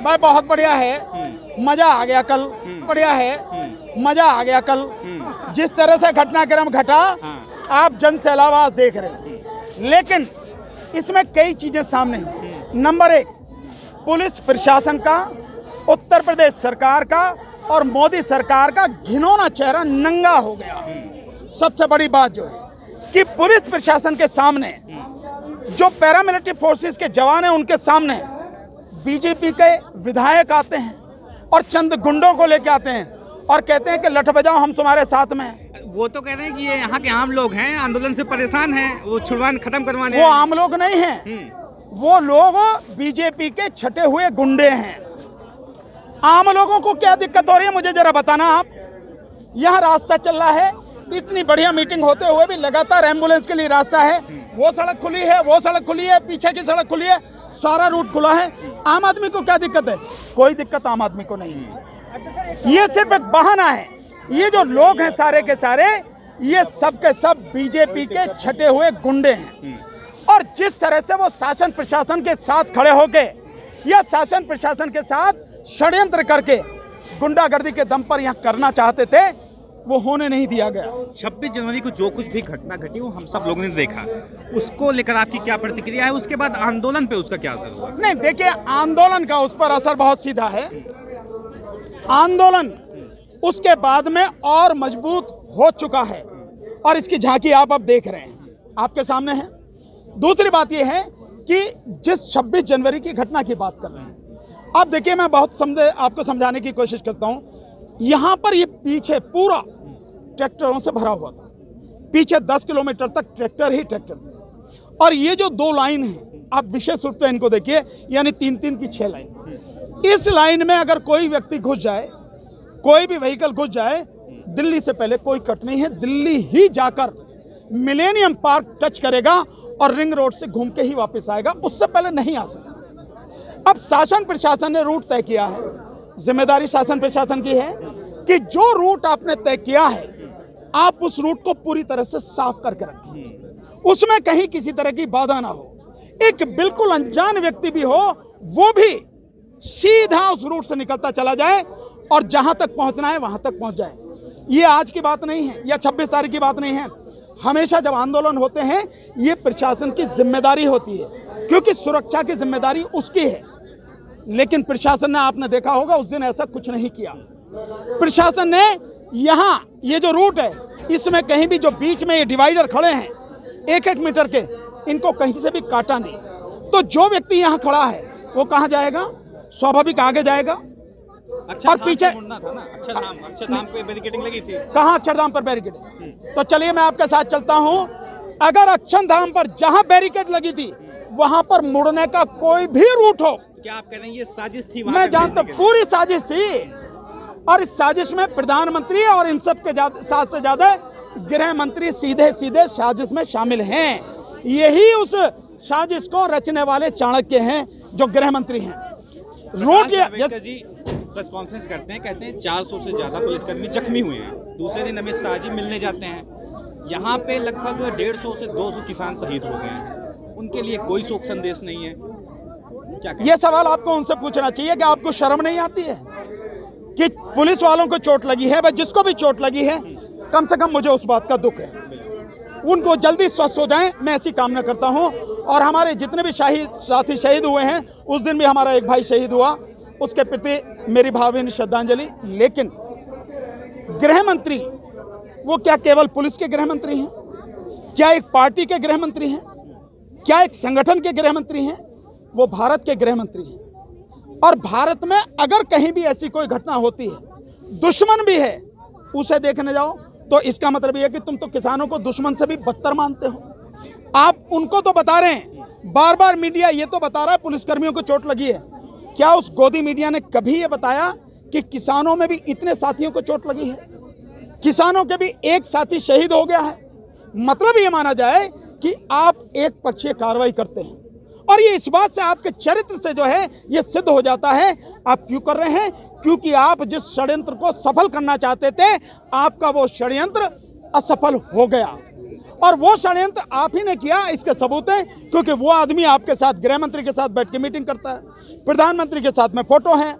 भाई बहुत बढ़िया है, मजा आ गया कल, बढ़िया है, मजा आ गया कल। जिस तरह से घटनाक्रम घटा आप जन सैलाब आज देख रहे हैं, लेकिन इसमें कई चीजें सामने हैं। नंबर एक, पुलिस प्रशासन का, उत्तर प्रदेश सरकार का और मोदी सरकार का घिनौना चेहरा नंगा हो गया। सबसे बड़ी बात जो है कि पुलिस प्रशासन के सामने जो पैरामिलिट्री फोर्सेस के जवान हैं, उनके सामने बीजेपी के विधायक आते हैं और चंद गुंडों को लेके आते हैं और कहते हैं कि लठ बजाओ, हम तुम्हारे साथ में हैं। वो तो कह रहे हैं कि ये यहाँ के आम लोग हैं, आंदोलन से परेशान हैं, वो छुड़वान खत्म करवाने। वो आम लोग नहीं हैं, वो लोग बीजेपी के छटे हुए गुंडे हैं। आम लोगों को क्या दिक्कत हो रही है मुझे जरा बताना आप। यहाँ रास्ता चल रहा है, इतनी बढ़िया मीटिंग होते हुए भी लगातार एम्बुलेंस के लिए रास्ता है, वो सड़क खुली है, वो सड़क खुली है, पीछे की सड़क खुली है, सारा रूट खुला है। आम आदमी को क्या दिक्कत है? कोई दिक्कत आम आदमी को नहीं है। ये सिर्फ एक बहाना है। ये जो लोग हैं सारे के सारे, ये सब के सब बीजेपी के छटे हुए गुंडे हैं। और जिस तरह से वो शासन प्रशासन के साथ खड़े होके या शासन प्रशासन के साथ षड्यंत्र करके गुंडागर्दी के दम पर यहाँ करना चाहते थे, वो होने नहीं दिया गया। 26 जनवरी को जो कुछ भी घटना घटी वो हम सब लोगों ने देखा, उसको लेकर आपकी क्या प्रतिक्रिया है? उसके बाद आंदोलन पे उसका क्या असर हुआ? नहीं, देखिए, आंदोलन का उस पर असर बहुत सीधा है। आंदोलन उसके बाद में और मजबूत हो चुका है और इसकी झांकी आप अब देख रहे हैं, आपके सामने है। दूसरी बात यह है कि जिस 26 जनवरी की घटना की बात कर रहे हैं, अब देखिए, मैं बहुत आपको समझाने की कोशिश करता हूं। यहाँ पर ये पीछे पूरा ट्रैक्टरों से भरा हुआ था, पीछे 10 किलोमीटर तक ट्रैक्टर ही ट्रैक्टर थे। और ये जो दो लाइन है, आप विशेष रूप से इनको देखिए, यानी 3-3 की 6 लाइन। इस लाइन में अगर कोई व्यक्ति घुस जाए, कोई भी व्हीकल घुस जाए, दिल्ली से पहले कोई कट नहीं है, दिल्ली ही जाकर मिलेनियम पार्क टच करेगा और रिंग रोड से घूम के ही वापस आएगा, उससे पहले नहीं आ सकता। अब शासन प्रशासन ने रूट तय किया है, जिम्मेदारी शासन प्रशासन की है कि जो रूट आपने तय किया है, आप उस रूट को पूरी तरह से साफ करके रखें, उसमें कहीं किसी तरह की बाधा ना हो। एक बिल्कुल अनजान व्यक्ति भी हो, वो भी सीधा उस रूट से निकलता चला जाए और जहां तक पहुंचना है वहां तक पहुंच जाए। ये आज की बात नहीं है या 26 तारीख की बात नहीं है। हमेशा जब आंदोलन होते हैं, ये प्रशासन की जिम्मेदारी होती है, क्योंकि सुरक्षा की जिम्मेदारी उसकी है। लेकिन प्रशासन ने, आपने देखा होगा, उस दिन ऐसा कुछ नहीं किया। प्रशासन ने यहाँ ये जो रूट है, इसमें कहीं भी जो बीच में ये डिवाइडर खड़े हैं 1-1 मीटर के, इनको कहीं से भी काटा नहीं। तो जो व्यक्ति यहाँ खड़ा है वो कहाँ जाएगा? स्वाभाविक आगे जाएगा। और पीछे अक्षरधाम पे बैरिकेडिंग लगी थी। कहाँ अक्षरधाम पर बैरिकेडिंग? तो चलिए मैं आपके साथ चलता हूँ। अगर अक्षरधाम पर जहाँ बैरिकेड लगी थी वहां पर मुड़ने का कोई भी रूट हो, क्या आप कह रहे हैं ये साजिश थी? मैं जानता हूं, पूरी साजिश थी। और इस साजिश में प्रधानमंत्री और इन सब के साथ से ज्यादा गृह मंत्री सीधे सीधे साजिश में शामिल हैं। यही उस साजिश को रचने वाले चाणक्य हैं जो गृह मंत्री हैं। रोड जी प्रेस कॉन्फ्रेंस करते हैं, कहते हैं 400 से ज्यादा पुलिसकर्मी जख्मी हुए हैं। दूसरे दिन अमित शाह जी मिलने जाते हैं, यहाँ पे लगभग 150 से 200 किसान शहीद हो गए हैं, उनके लिए कोई शोक संदेश नहीं है। क्या ये सवाल आपको उनसे पूछना चाहिए कि आपको शर्म नहीं आती है कि पुलिस वालों को चोट लगी है? भाई, जिसको भी चोट लगी है, कम से कम मुझे उस बात का दुख है। उनको जल्दी स्वस्थ हो जाएं, मैं ऐसी कामना करता हूं। और हमारे जितने भी साथी शहीद हुए हैं, उस दिन भी हमारा एक भाई शहीद हुआ, उसके प्रति मेरी भावभीनी श्रद्धांजलि। लेकिन गृह मंत्री वो क्या केवल पुलिस के गृह मंत्री हैं? क्या एक पार्टी के गृह मंत्री हैं? क्या एक संगठन के गृह मंत्री हैं? वो भारत के गृह मंत्री हैं। और भारत में अगर कहीं भी ऐसी कोई घटना होती है, दुश्मन भी है, उसे देखने जाओ, तो इसका मतलब यह है कि तुम तो किसानों को दुश्मन से भी बदतर मानते हो। आप उनको तो बता रहे हैं, बार बार मीडिया ये तो बता रहा है पुलिसकर्मियों को चोट लगी है। क्या उस गोदी मीडिया ने कभी ये बताया कि किसानों में भी इतने साथियों को चोट लगी है? किसानों के भी एक साथी शहीद हो गया है। मतलब ये माना जाए कि आप एक पक्षीय कार्रवाई करते हैं। और ये इस बात से, आपके चरित्र से जो है ये सिद्ध हो जाता है। आप क्यों कर रहे हैं? क्योंकि आप जिस षड्यंत्र को सफल करना चाहते थे, आपका वो षड्यंत्र असफल हो गया। और वो षड्यंत्र आप ही ने किया, इसके सबूत है, क्योंकि वो आदमी आपके साथ गृह मंत्री के साथ बैठ के मीटिंग करता है, प्रधानमंत्री के साथ में फोटो है,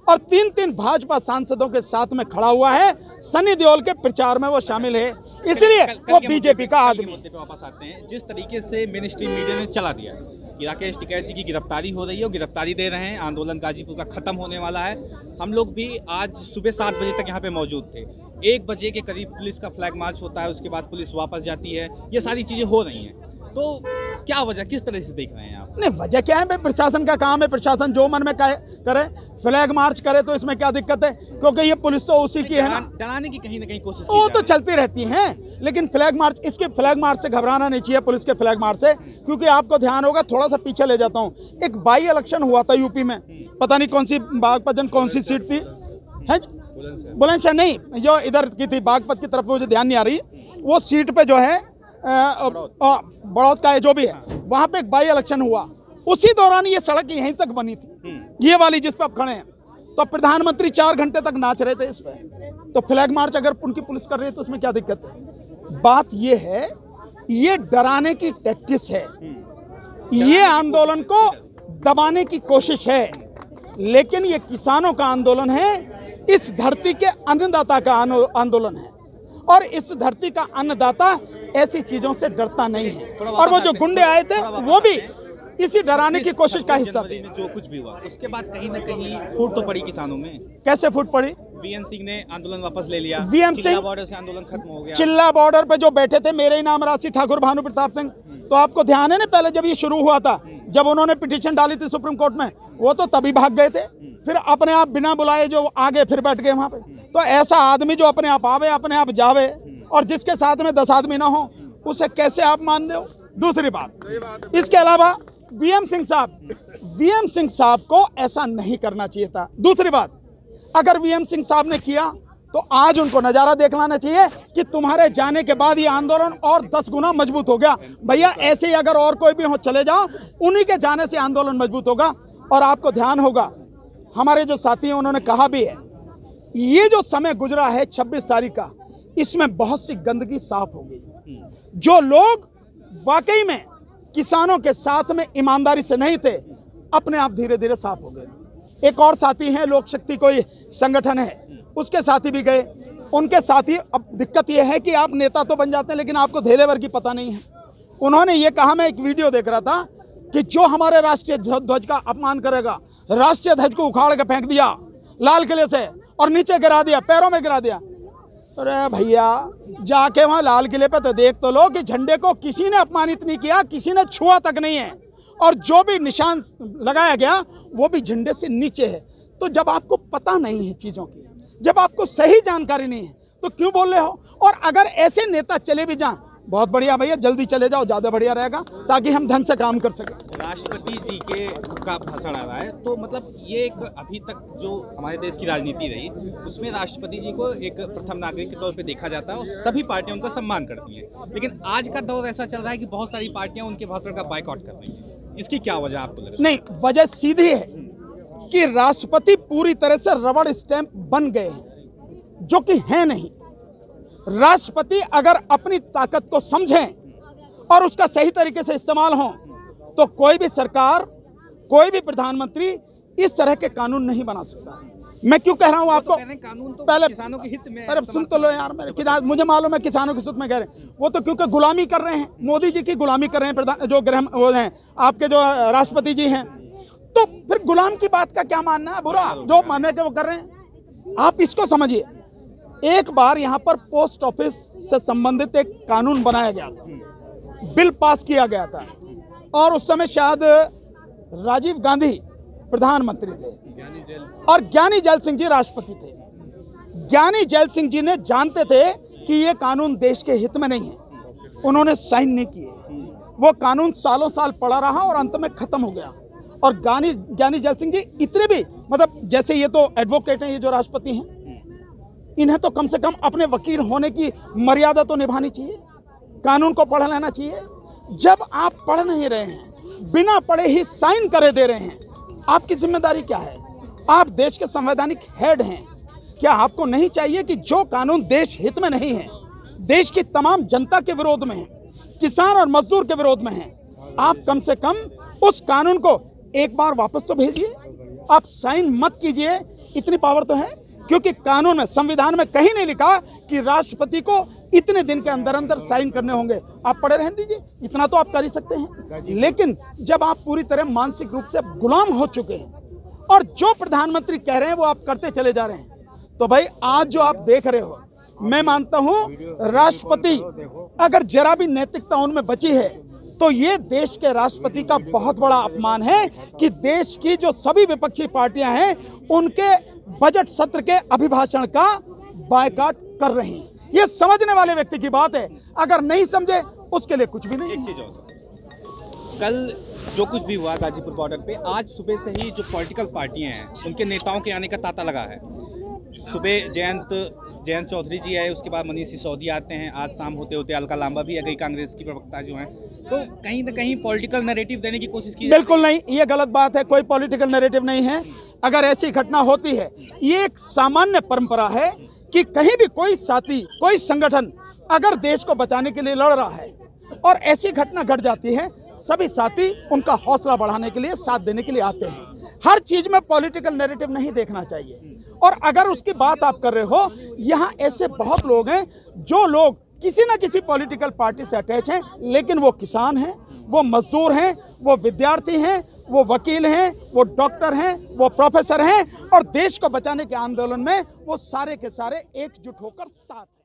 और 3 भाजपा सांसदों के साथ में खड़ा हुआ है। सनी देओल के प्रचार में वो शामिल है, इसलिए वो बीजेपी का आदमी है। वापस आते हैं, जिस तरीके से मेन स्ट्रीम मीडिया ने चला दिया है कि राकेश टिकैत जी की गिरफ्तारी हो रही है और गिरफ्तारी दे रहे हैं, आंदोलन गाजीपुर का खत्म होने वाला है। हम लोग भी आज सुबह 7 बजे तक यहाँ पे मौजूद थे। 1 बजे के करीब पुलिस का फ्लैग मार्च होता है, उसके बाद पुलिस वापस जाती है। ये सारी चीज़ें हो रही हैं, तो क्या वजह, किस तरह से देख रहे हैं आप? नहीं, वजह क्या है भाई, प्रशासन का काम है, प्रशासन जो मन में करे, फ्लैग मार्च करे, तो इसमें क्या दिक्कत है? क्योंकि ये पुलिस तो उसी की है ना, डराने की कहीं ना कहीं कोशिश वो तो चलती रहती हैं। लेकिन फ्लैग मार्च, इसके फ्लैग मार्च से घबराना नहीं चाहिए, पुलिस के फ्लैग मार्च से, क्योंकि आपको ध्यान होगा, थोड़ा सा पीछे ले जाता हूँ, एक बाई इलेक्शन हुआ था यूपी में, पता नहीं कौन सी बागपत कौन सी सीट थी, है बुलंदशहर नहीं, जो इधर की थी बागपत की तरफ, मुझे ध्यान नहीं आ रही, वो सीट पे जो है बड़ौद का है, जो भी है, वहां पे एक बाई इलेक्शन हुआ। उसी दौरान ये सड़क यहीं तक बनी थी, ये वाली जिस पे आप खड़े हैं, तो प्रधानमंत्री 4 घंटे तक नाच रहे थे इस पे, तो फ्लैग मार्च अगर उनकी पुलिस कर रही है तो उसमें क्या दिक्कत है? बात ये है, ये डराने की टैक्टिस है, ये आंदोलन को दबाने की कोशिश है, लेकिन ये किसानों का आंदोलन है, इस धरती के अन्नदाता का आंदोलन है, और इस धरती का अन्नदाता ऐसी चीजों से डरता नहीं है। और वो जो गुंडे आए थे वो भी इसी डराने की कोशिश का हिस्सा थे। जो कुछ भी हुआ उसके बाद कहीं ना कहीं फूट तो पड़ी किसानों में। कैसे फूट पड़ी? वीएम सिंह ने आंदोलन वापस ले लिया, वीएम सिंह बॉर्डर से आंदोलन खत्म हो गया। चिल्ला बॉर्डर पे जो बैठे थे, मेरे ही नाम राशि ठाकुर, भानु प्रताप सिंह, तो आपको ध्यान है ना, पहले जब ये शुरू हुआ था, जब उन्होंने पिटीशन डाली थी सुप्रीम कोर्ट में, वो तो तभी भाग गए थे, फिर अपने आप बिना बुलाए जो आगे फिर बैठ गए वहां पे। तो ऐसा आदमी जो अपने आप आवे, अपने आप जावे, और जिसके साथ में 10 आदमी ना हो, उसे कैसे आप मान रहे हो? दूसरी बात, इसके अलावा वीएम सिंह साहब को ऐसा नहीं करना चाहिए था। दूसरी बात, अगर वीएम सिंह साहब ने किया तो आज उनको नज़ारा देख लाना चाहिए कि तुम्हारे जाने के बाद ये आंदोलन और 10 गुना मजबूत हो गया। भैया ऐसे ही अगर और कोई भी हो, चले जाओ, उन्हीं के जाने से आंदोलन मजबूत होगा। और आपको ध्यान होगा, हमारे जो साथी हैं उन्होंने कहा भी है, ये जो समय गुजरा है 26 तारीख का, इसमें बहुत सी गंदगी साफ हो गई। जो लोग वाकई में किसानों के साथ में ईमानदारी से नहीं थे, अपने आप धीरे धीरे साफ हो गए। एक और साथी हैं, लोक शक्ति कोई संगठन है, उसके साथी भी गए, उनके साथी। अब दिक्कत यह है कि आप नेता तो बन जाते हैं, लेकिन आपको धेले वर्ग की पता नहीं है। उन्होंने ये कहा, मैं एक वीडियो देख रहा था, कि जो हमारे राष्ट्रीय ध्वज का अपमान करेगा, राष्ट्रीय ध्वज को उखाड़ के फेंक दिया लाल किले से और नीचे गिरा दिया, पैरों में गिरा दिया। अरे भैया, जाके वहाँ लाल किले पे तो देख तो लो कि झंडे को किसी ने अपमानित नहीं किया, किसी ने छुआ तक नहीं है, और जो भी निशान लगाया गया वो भी झंडे से नीचे है। तो जब आपको पता नहीं है चीज़ों की, जब आपको सही जानकारी नहीं है, तो क्यों बोल रहे हो? और अगर ऐसे नेता चले भी जाएं, बहुत बढ़िया भैया, जल्दी चले जाओ, ज़्यादा बढ़िया रहेगा, ताकि हम ढंग से काम कर सकें। राष्ट्रपति जी के का भाषण आ रहा है, तो मतलब ये एक अभी तक जो हमारे देश की राजनीति रही, उसमें राष्ट्रपति जी को एक प्रथम नागरिक के तौर पे देखा जाता है और सभी पार्टियां उनका सम्मान करती हैं। लेकिन आज का दौर ऐसा चल रहा है कि बहुत सारी पार्टियां उनके भाषण का बायकॉट कर रही हैं। इसकी क्या वजह आपको लग रहा है? नहीं, वजह सीधी है कि राष्ट्रपति पूरी तरह से रबड़ स्टैंप बन गए हैं, जो कि है नहीं। राष्ट्रपति अगर अपनी ताकत को समझें और उसका सही तरीके से इस्तेमाल हो, तो कोई भी सरकार, कोई भी प्रधानमंत्री इस तरह के कानून नहीं बना सकता। मैं क्यों कह रहा हूं आपको? कानून तो पहले किसानों के हित में। अरे सुन तो लो यार, मुझे मालूम है किसानों के हित में कह रहे हैं, वो तो क्योंकि गुलामी कर रहे हैं, मोदी जी की गुलामी कर रहे हैं, जो गृह वो हैं आपके जो राष्ट्रपति जी हैं, तो फिर गुलाम की बात का क्या मानना है? बुरा जो मानने के वो कर रहे हैं। आप इसको समझिए, एक बार यहाँ पर पोस्ट ऑफिस से संबंधित एक कानून बनाया गया था, बिल पास किया गया था, और उस समय शायद राजीव गांधी प्रधानमंत्री थे और ज्ञानी जैल सिंह जी राष्ट्रपति थे। ज्ञानी जैल सिंह जी ने जानते थे कि ये कानून देश के हित में नहीं है, उन्होंने साइन नहीं किए। वो कानून सालों साल पड़ा रहा और अंत में खत्म हो गया। और ज्ञानी जैल सिंह जी इतने भी, मतलब जैसे ये तो एडवोकेट हैं, ये जो राष्ट्रपति हैं, इन्हें तो कम से कम अपने वकील होने की मर्यादा तो निभानी चाहिए, कानून को पढ़ लेना चाहिए। जब आप पढ़ नहीं रहे हैं, बिना पढ़े ही साइन करे दे रहे हैं, आपकी जिम्मेदारी क्या है? आप देश के संवैधानिक हेड हैं, क्या आपको नहीं चाहिए कि जो कानून देश हित में नहीं है, देश की तमाम जनता के विरोध में है, किसान और मजदूर के विरोध में है। आप कम से कम उस कानून को एक बार वापस तो भेजिए, आप साइन मत कीजिए, इतनी पावर तो है। क्योंकि कानून में, संविधान में कहीं नहीं लिखा कि राष्ट्रपति को इतने दिन के अंदर अंदर साइन करने होंगे। आप पढ़े रहने दीजिए, इतना तो आप कर ही सकते हैं। लेकिन जब आप पूरी तरह मानसिक रूप से गुलाम हो चुके हैं और जो प्रधानमंत्री कह रहे हैं वो आप करते चले जा रहे हैं, तो भाई आज जो आप देख रहे हो, मैं मानता हूं राष्ट्रपति अगर जरा भी नैतिकता उनमें बची है तो ये देश के राष्ट्रपति का बहुत बड़ा अपमान है कि देश की जो सभी विपक्षी पार्टियां हैं उनके बजट सत्र के अभिभाषण का बायकॉट कर रही हैं। ये समझने वाले व्यक्ति की बात है, अगर नहीं समझे उसके लिए कुछ भी नहीं। एक चीज और, कल जो कुछ भी हुआ गाजीपुर बॉर्डर पे, आज सुबह से ही जो पॉलिटिकल पार्टियां हैं उनके नेताओं के आने का तांता लगा है। सुबह जयंत चौधरी जी आए, उसके बाद मनीष सिसोदिया आते हैं, आज शाम होते होते अलका लांबा भी आ गई, कांग्रेस की प्रवक्ता जो हैं। तो कहीं ना कहीं पॉलिटिकल नैरेटिव देने की कोशिश की। बिल्कुल नहीं, ये गलत बात है, कोई पॉलिटिकल नैरेटिव नहीं है। अगर ऐसी घटना होती है, ये एक सामान्य परंपरा है कि कहीं भी कोई साथी, कोई संगठन अगर देश को बचाने के लिए लड़ रहा है और ऐसी घटना घट जाती है, सभी साथी उनका हौसला बढ़ाने के लिए, साथ देने के लिए आते हैं। हर चीज में पॉलिटिकल नैरेटिव नहीं देखना चाहिए। और अगर उसकी बात आप कर रहे हो, यहाँ ऐसे बहुत लोग हैं जो लोग किसी ना किसी पॉलिटिकल पार्टी से अटैच हैं, लेकिन वो किसान हैं, वो मजदूर हैं, वो विद्यार्थी हैं, वो वकील हैं, वो डॉक्टर हैं, वो प्रोफेसर हैं, और देश को बचाने के आंदोलन में वो सारे के सारे एकजुट होकर साथ हैं।